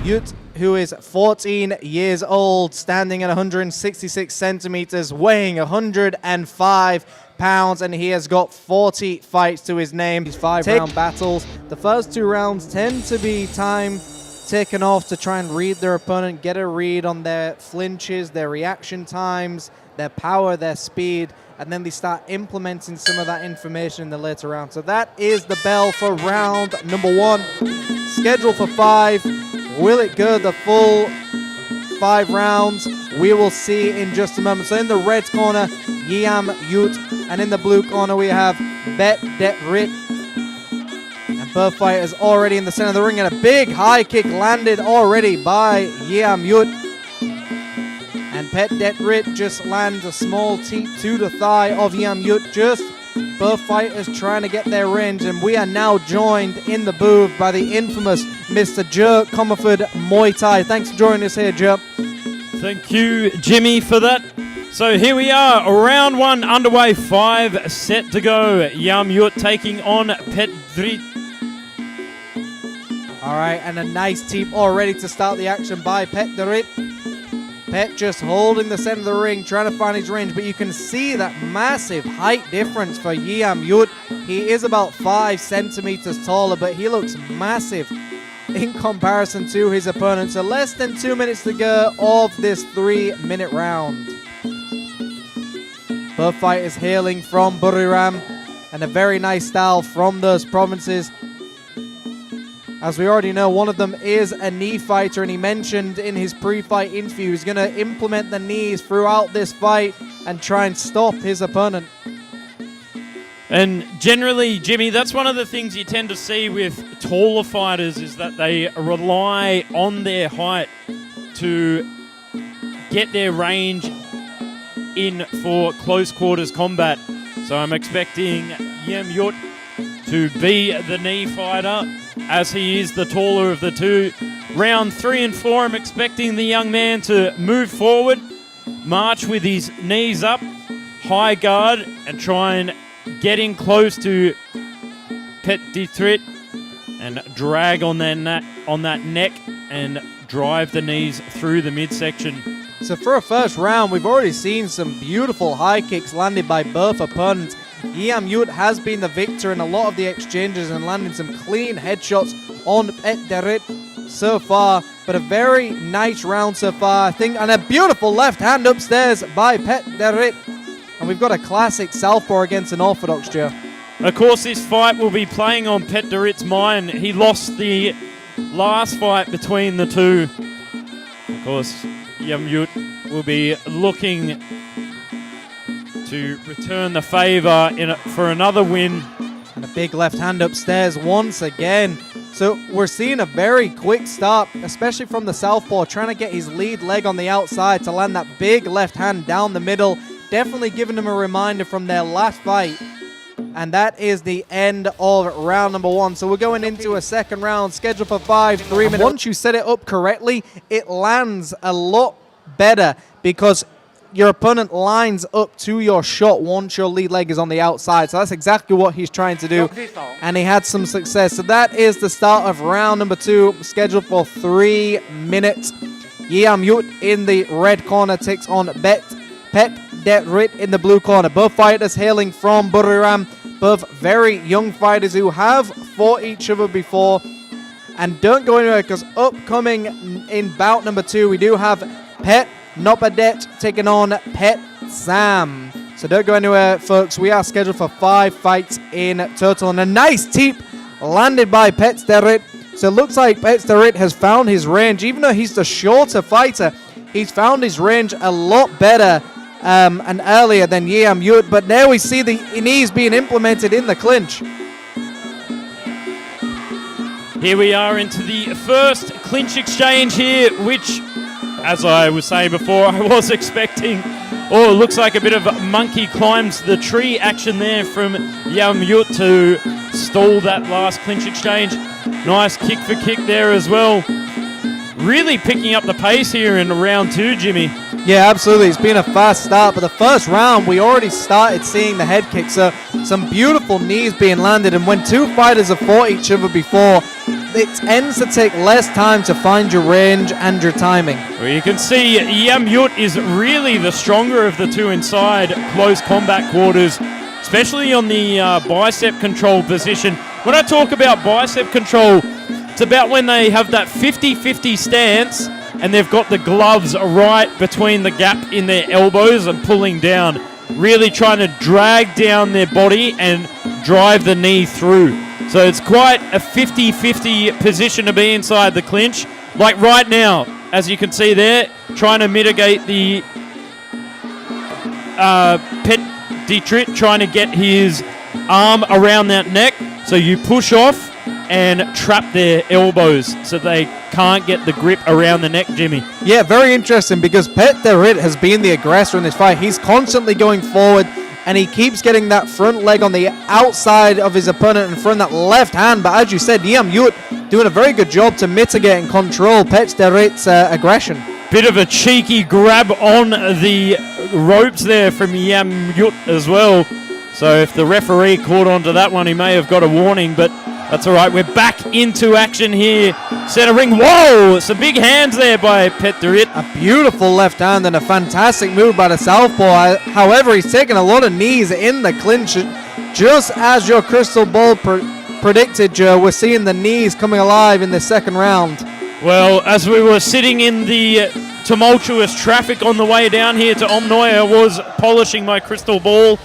Yuth, who is 14 years old, standing at 166 centimeters, weighing 105 pounds, and he has got 40 fights to his name. These 5-round battles. The first 2 rounds tend to be time taken off to try and read their opponent, get a read on their flinches, their reaction times, their power, their speed, and then they start implementing some of that information in the later round. So that is the bell for round number 1. Scheduled for 5. Will it go the full 5 rounds? We will see in just a moment. So in the red corner, Yiam, Yuth, and in the blue corner we have Dejrit. And both fighters already in the center of the ring, and a big high kick landed already by Yiam Yuth. And Dejrit just lands a small teep to the thigh of Yiam Yuth. Just both fighters trying to get their range, and we are now joined in the booth by the infamous Mr. Joe Comerford Muay Thai. Thanks for joining us here, Joe. Thank you, Jimmy, for that. So here we are, round 1 underway, 5 set to go. Yiam Yuth taking on Dejrit. All right, and a nice teep already to start the action by Dejrit. Petch just holding the center of the ring, trying to find his range, but you can see that massive height difference for Yiam Yuth. He is about 5 centimeters taller, but he looks massive in comparison to his opponent. So less than 2 minutes to go of this 3-minute round. Both fighters hailing from Buriram, and a very nice style from those provinces. As we already know, one of them is a knee fighter, and he mentioned in his pre-fight interview he's going to implement the knees throughout this fight and try and stop his opponent. And generally, Jimmy, that's one of the things you tend to see with taller fighters, is that they rely on their height to get their range in for close quarters combat. So I'm expecting Yiam Yuth to be the knee fighter, as he is the taller of the two. Round 3 and 4, I'm expecting the young man to move forward, march with his knees up, high guard, and try and get in close to Dejrit and drag on that neck and drive the knees through the midsection. So for a first round, we've already seen some beautiful high kicks landed by both opponents. Yiam Yuth has been the victor in a lot of the exchanges and landing some clean headshots on Dejrit so far, but a very nice round so far, I think, and a beautiful left hand upstairs by Dejrit. And we've got a classic southpaw against an orthodox, Joe. Of course, this fight will be playing on Dejrit's mind. He lost the last fight between the two. Of course, Yiam Yuth will be looking to return the favour for another win. And a big left hand upstairs once again. So we're seeing a very quick start, especially from the southpaw, trying to get his lead leg on the outside to land that big left hand down the middle. Definitely giving him a reminder from their last fight. And that is the end of round number 1. So we're going into a second round, scheduled for 5, 3 minutes. Once you set it up correctly, it lands a lot better because your opponent lines up to your shot once your lead leg is on the outside. So that's exactly what he's trying to do, and he had some success. So that is the start of round number 2, scheduled for 3 minutes. Yiam Yuth in the red corner takes on Dejrit in the blue corner. Both fighters hailing from Buriram, both very young fighters who have fought each other before. And don't go anywhere, because upcoming in bout number 2, we do have Petch taking on Sam. So don't go anywhere, folks. We are scheduled for 5 fights in total. And a nice teep landed by Dejrit. So it looks like Dejrit has found his range. Even though he's the shorter fighter, he's found his range a lot better and earlier than Yiam Yuth. But there we see the knees being implemented in the clinch. Here we are into the first clinch exchange here, which, as I was saying before, I was expecting, it looks like a bit of monkey climbs the tree action there from Yiam Yuth to stall that last clinch exchange. Nice kick for kick there as well. Really picking up the pace here in round 2, Jimmy. Yeah, absolutely. It's been a fast start, but the first round we already started seeing the head kick. So some beautiful knees being landed, and when two fighters have fought each other before, it tends to take less time to find your range and your timing. Well, you can see Yiam Yuth is really the stronger of the two inside close combat quarters, especially on the bicep control position. When I talk about bicep control, it's about when they have that 50-50 stance and they've got the gloves right between the gap in their elbows and pulling down, really trying to drag down their body and drive the knee through. So it's quite a 50-50 position to be inside the clinch. Like right now, as you can see there, trying to mitigate the Dejrit, trying to get his arm around that neck. So you push off and trap their elbows so they can't get the grip around the neck, Jimmy. Yeah, very interesting because Dejrit has been the aggressor in this fight. He's constantly going forward and he keeps getting that front leg on the outside of his opponent in front of that left hand. But as you said, Yiam Yuth doing a very good job to mitigate and control Dejrit's aggression. Bit of a cheeky grab on the ropes there from Yiam Yuth as well. So if the referee caught onto that one, he may have got a warning, but that's all right. We're back into action here. Center ring. Whoa! Some big hands there by Dejrit. A beautiful left hand and a fantastic move by the southpaw. However, he's taking a lot of knees in the clinch. Just as your crystal ball predicted, Joe, we're seeing the knees coming alive in the second round. Well, as we were sitting in the tumultuous traffic on the way down here to Omnoi, I was polishing my crystal ball.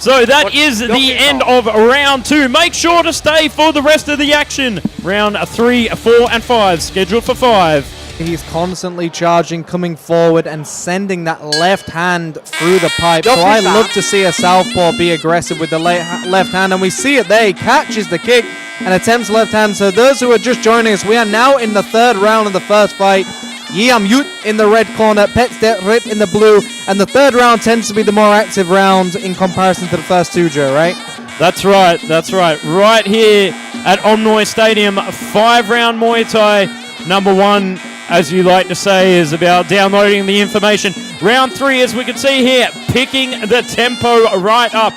So that is the end of round 2. Make sure to stay for the rest of the action. Round 3, 4, and 5, scheduled for 5. He's constantly charging, coming forward, and sending that left hand through the pipe. So I love to see a southpaw be aggressive with the left hand, and we see it there. He catches the kick and attempts left hand. So those who are just joining us, we are now in the third round of the first fight. Yiam Yuth in the red corner, Dejrit in the blue, and the third round tends to be the more active round in comparison to the first two, Joe, right? That's right, that's right. Right here at Omnoi Stadium, 5-round Muay Thai. Number 1, as you like to say, is about downloading the information. Round 3, as we can see here, picking the tempo right up.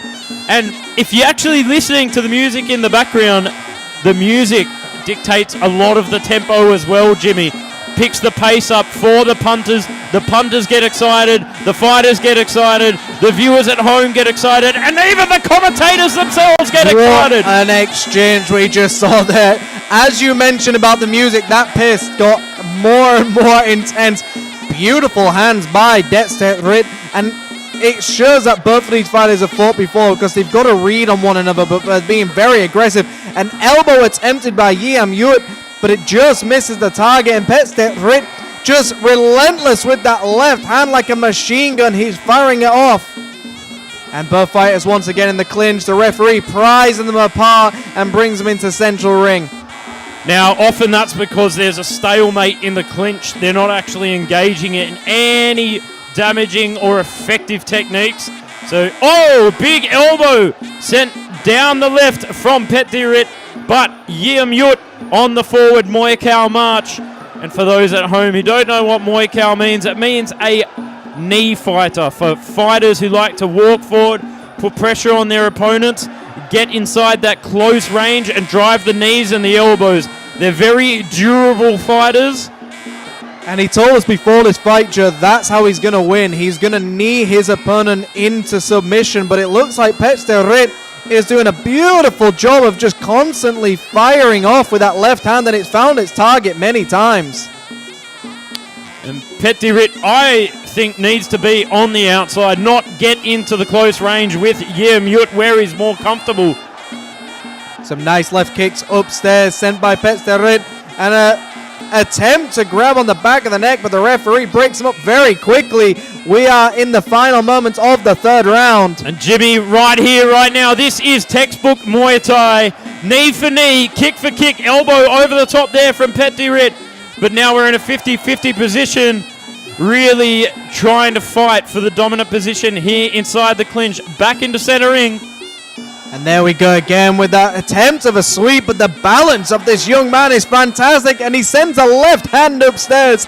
And if you're actually listening to the music in the background, the music dictates a lot of the tempo as well, Jimmy. Picks the pace up for the punters. The punters get excited. The fighters get excited. The viewers at home get excited. And even the commentators themselves get excited. What an exchange we just saw there. As you mentioned about the music, that pace got more and more intense. Beautiful hands by Dejrit. And it shows that both of these fighters have fought before because they've got a read on one another, but being very aggressive. An elbow attempted by Yiam Yuth, but it just misses the target, and Dejrit just relentless with that left hand like a machine gun. He's firing it off. And both fighters once again in the clinch. The referee pries them apart and brings them into central ring. Now, often that's because there's a stalemate in the clinch. They're not actually engaging it in any damaging or effective techniques. So, big elbow sent down the left from Dejrit, but Yiam Yuth on the forward Muay Khao march. And for those at home who don't know what Muay Khao means, it means a knee fighter. For fighters who like to walk forward, put pressure on their opponents, get inside that close range and drive the knees and the elbows. They're very durable fighters. And he told us before this fight, Joe, that's how he's going to win. He's going to knee his opponent into submission, but it looks like Dejrit is doing a beautiful job of just constantly firing off with that left hand, and it's found its target many times. And Dejrit, I think, needs to be on the outside, not get into the close range with Yiam Yuth where he's more comfortable. Some nice left kicks upstairs sent by Dejrit, and a attempt to grab on the back of the neck, but the referee breaks him up very quickly. We are in the final moments of the third round. And Jimmy, right here, right now, this is textbook Muay Thai. Knee for knee, kick for kick, elbow over the top there from Dejrit. But now we're in a 50-50 position, really trying to fight for the dominant position here inside the clinch. Back into center ring. And there we go again with that attempt of a sweep, but the balance of this young man is fantastic, and he sends a left hand upstairs.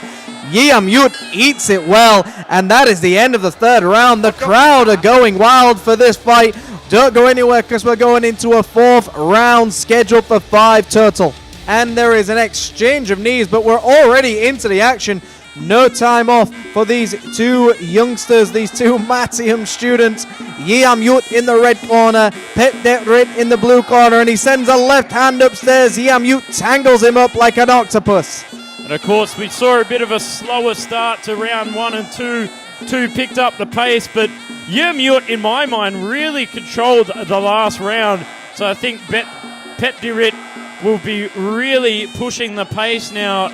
Yiam Yuth eats it well, and that is the end of the third round. The crowd are going wild for this fight. Don't go anywhere because we're going into a fourth round scheduled for 5 total. and there is an exchange of knees, but we're already into the action. No time off for these two youngsters, these two Matium students. Yiam Yuth in the red corner, Dejrit in the blue corner, and he sends a left hand upstairs. Yiam Yuth tangles him up like an octopus. And of course, we saw a bit of a slower start to round 1 and 2. 2 picked up the pace, but Yiam Yuth, in my mind, really controlled the last round. So I think Dejrit will be really pushing the pace now,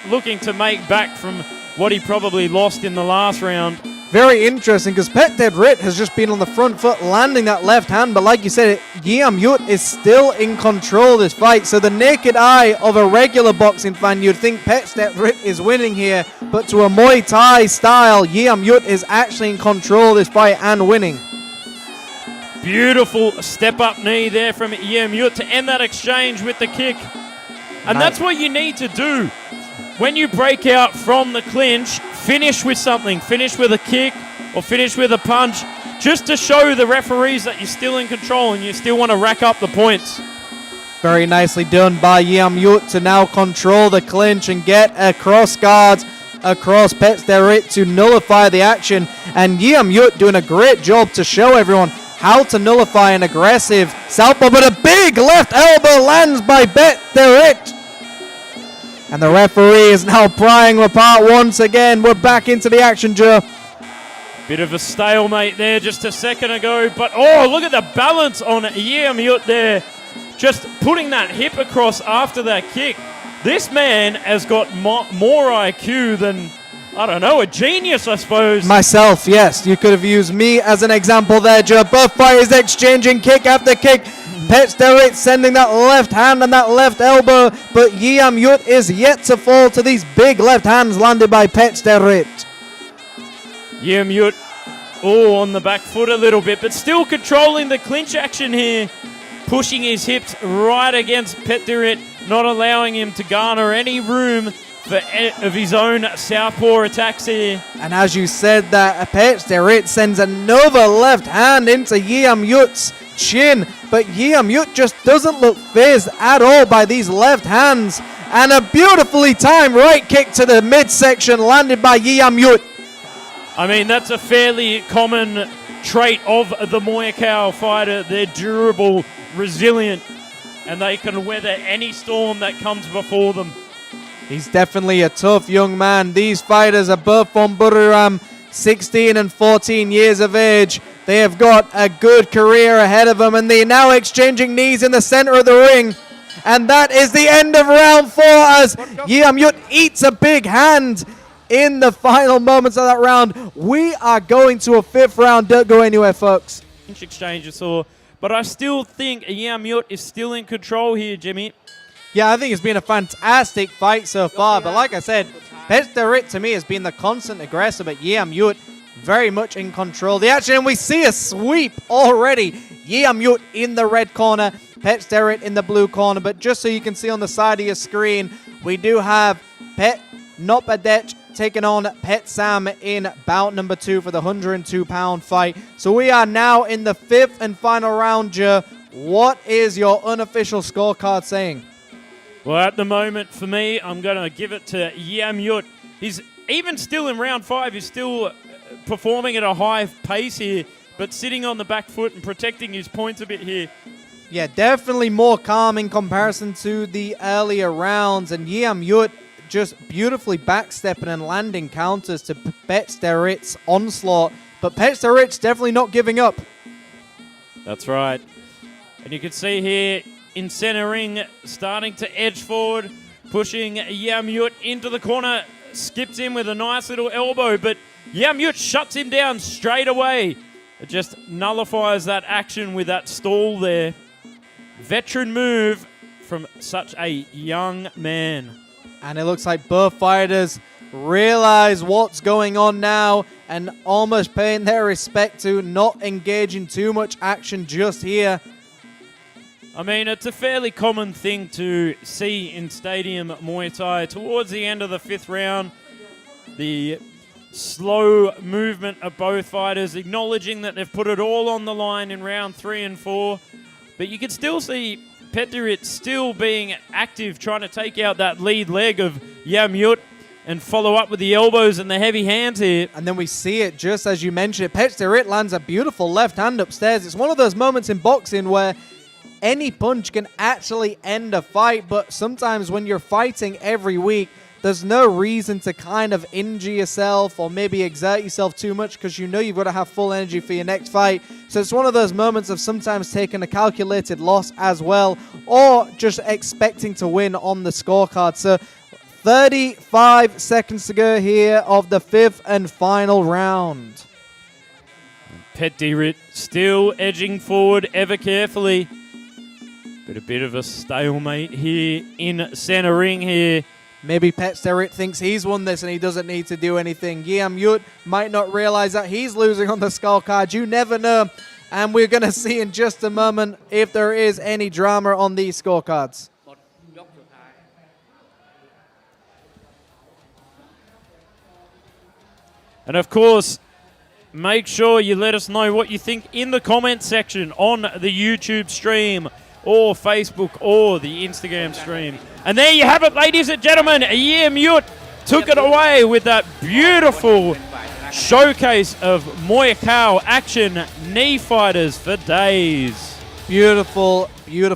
looking to make back from what he probably lost in the last round. Very interesting, because Dejrit has just been on the front foot landing that left hand, but like you said, Yiam Yuth is still in control of this fight. So the naked eye of a regular boxing fan, you'd think Dejrit is winning here, but to a Muay Thai style, Yiam Yuth is actually in control of this fight and winning. Beautiful step-up knee there from Yiam Yuth to end that exchange with the kick. And that's what you need to do. When you break out from the clinch, finish with something. Finish with a kick or finish with a punch, just to show the referees that you're still in control and you still want to rack up the points. Very nicely done by Yiam Yuth to now control the clinch and get a cross guard across Dejrit to nullify the action. And Yiam Yuth doing a great job to show everyone how to nullify an aggressive southpaw, but a big left elbow lands by Dejrit. And the referee is now prying apart once again. We're back into the action, Joe. Bit of a stalemate there just a second ago, but oh, look at the balance on Yiam Yuth there. Just putting that hip across after that kick. This man has got more IQ than, I don't know, a genius, I suppose. Myself, yes. You could have used me as an example there, Joe. Both fighters exchanging kick after kick. Dejrit sending that left hand and that left elbow, but Yiam Yuth is yet to fall to these big left hands landed by Dejrit. Yiam Yuth, on the back foot a little bit, but still controlling the clinch action here. Pushing his hips right against Dejrit, not allowing him to garner any room of his own southpaw attacks here. And as you said, that Dejrit sends another left hand into Yiam Yuth's chin, but Yiam Yuth just doesn't look phased at all by these left hands. And a beautifully timed right kick to the midsection landed by Yiam Yuth. I mean, that's a fairly common trait of the Muay Thai fighter. They're durable, resilient, and they can weather any storm that comes before them. He's definitely a tough young man. These fighters are both from Buriram, 16 and 14 years of age. They have got a good career ahead of them, and they're now exchanging knees in the center of the ring. And that is the end of round 4 as Yiam Yuth eats a big hand in the final moments of that round. We are going to a 5th round. Don't go anywhere, folks. Exchange you saw, but I still think Yiam Yuth is still in control here, Jimmy. Yeah, I think it's been a fantastic fight so far, but like I said, Dejrit to me has been the constant aggressor, but Yiam Yuth very much in control of the action, and we see a sweep already. Yiam Yuth in the red corner, Dejrit in the blue corner, but just so you can see on the side of your screen, we do have Petch taking on Pet Sam in bout number 2 for the 102-pound fight. So we are now in the 5th and final round, Joe. What is your unofficial scorecard saying? Well, at the moment, for me, I'm going to give it to Yiam Yuth. He's even still in round 5. He's still performing at a high pace here, but sitting on the back foot and protecting his points a bit here. Yeah, definitely more calm in comparison to the earlier rounds. And Yiam Yuth just beautifully backstepping and landing counters to Dejrit's onslaught. But Dejrit's definitely not giving up. That's right. And you can see here in center ring, starting to edge forward, pushing Yiam Yuth into the corner, skips in with a nice little elbow, but Yiam Yuth shuts him down straight away. It just nullifies that action with that stall there. Veteran move from such a young man. And it looks like both fighters realize what's going on now and almost paying their respect to not engaging too much action just here. I mean, it's a fairly common thing to see in stadium Muay Thai. Towards the end of the 5th round, the slow movement of both fighters, acknowledging that they've put it all on the line in round 3 and 4. But you can still see Dejrit still being active, trying to take out that lead leg of Yiam and follow up with the elbows and the heavy hands here. And then we see it just as you mentioned. Petch Dejrit lands a beautiful left hand upstairs. It's one of those moments in boxing where any punch can actually end a fight, but sometimes when you're fighting every week, there's no reason to kind of injure yourself or maybe exert yourself too much because you know you've got to have full energy for your next fight. So it's one of those moments of sometimes taking a calculated loss as well, or just expecting to win on the scorecard. So 35 seconds to go here of the 5th and final round. Dejrit still edging forward ever carefully. But a bit of a stalemate here in center ring here. Maybe Petch Dejrit thinks he's won this and he doesn't need to do anything. Yiam might not realize that he's losing on the scorecard. You never know. And we're going to see in just a moment if there is any drama on these scorecards. And of course, make sure you let us know what you think in the comment section on the YouTube stream or Facebook or the Instagram stream. And there you have it, ladies and gentlemen. Yiam took it away with that beautiful showcase of Muay Thai action knee fighters for days. Beautiful, beautiful.